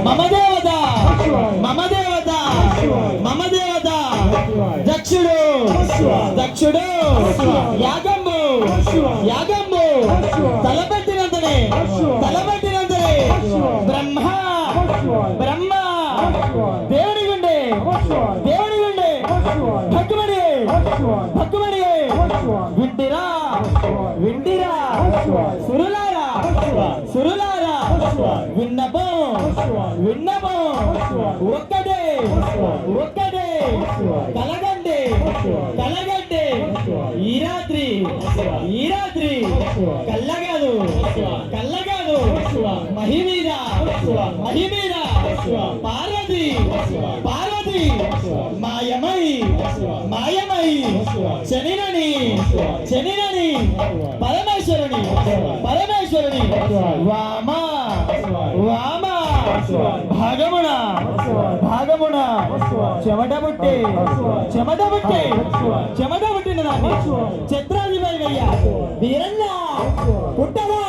మమ దేవత మమ దేవత మమ దేవత దక్షుడు దక్షుడు యాగంబు యాగంబు తలపెట్టినంతనే తలపెట్టినంతనే బ్రహ్మ బ్రహ్మ దేవుని గుండే దేవుని గుండే భక్కుమడి భక్కుమడి వింటిరా వింటిరా సురులారా సురులారా విన్నపం విన్నపం ఒక్కటే ఒక్కటే కలగండి కలగండి ఈ రాత్రి కల్లగాదు కల్లగాదు మహిమీద మహిమీద పార్వతి పార్వతి మాయమై మాయమై శనినని శనినని పరమేశ్వరుని పరమేశ్వరుని వామ వామ భాగమున భాగమున చెమట పుట్టి చెమట పుట్టి చెమట పుట్టిన దాన్ని చిత్రాధిపతి అయ్యా వీరన్న పుట్టదా